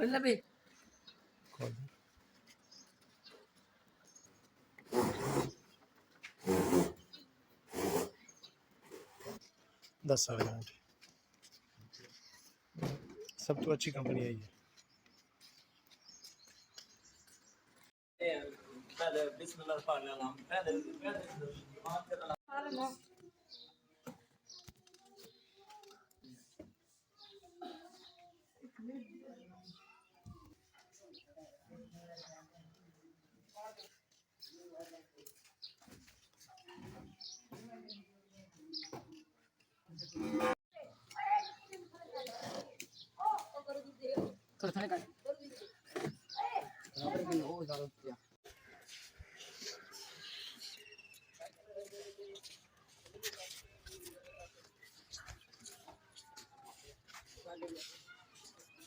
دس آ گئے سب تو اچھی کمپنی ہے یہ بسم اللہ الرحمن الرحیم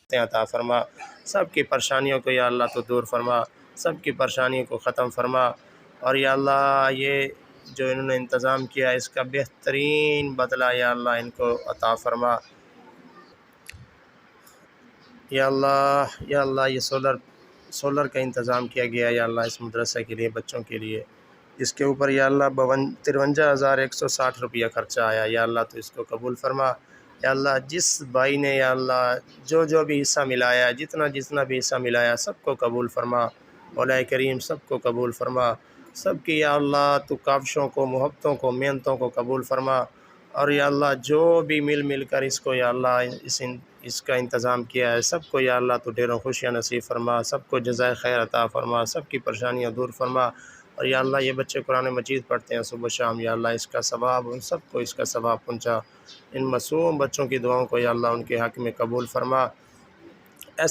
عطا فرما، سب کی پریشانیوں کو یا اللہ تو دور فرما، سب کی پریشانیوں کو ختم فرما، اور یا اللہ یہ جو انہوں نے انتظام کیا اس کا بہترین بدلہ یا اللہ ان کو عطا فرما۔ یا اللہ یہ سولر کا انتظام کیا گیا یا اللہ اس مدرسہ کے لیے بچوں کے لیے، جس کے اوپر یا اللہ 53,160 روپیہ خرچہ آیا، یا اللہ تو اس کو قبول فرما۔ یا اللہ جس بھائی نے یا اللہ جو بھی حصہ ملایا، جتنا بھی حصہ ملایا سب کو قبول فرما، مولا کریم سب کو قبول فرما، سب کی یا اللہ تو کاوشوں کو، محبتوں کو، محنتوں کو قبول فرما، اور یا اللہ جو بھی مل کر اس کو یا اللہ اس کا انتظام کیا ہے سب کو یا اللہ تو ڈھیروں خوشیاں نصیب فرما، سب کو جزائے خیر عطا فرما، سب کی پریشانیاں دور فرما، اور یا اللہ یہ بچے قرآن مجید پڑھتے ہیں صبح شام، یا اللہ اس کا ثواب ان سب کو اس کا ثواب پہنچا، ان معصوم بچوں کی دعاؤں کو یا اللہ ان کے حق میں قبول فرما،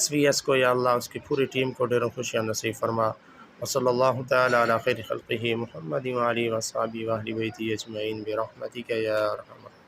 SVS کو یا اللہ اس کی پوری ٹیم کو ڈھیروں خوشیاں نصیب فرما، وصلی اللہ تعالی علی خیر خلقہ محمد وآلہ وصحبہ وأہل بیتہ اجمعین برحمتک یا ارحم الراحمین۔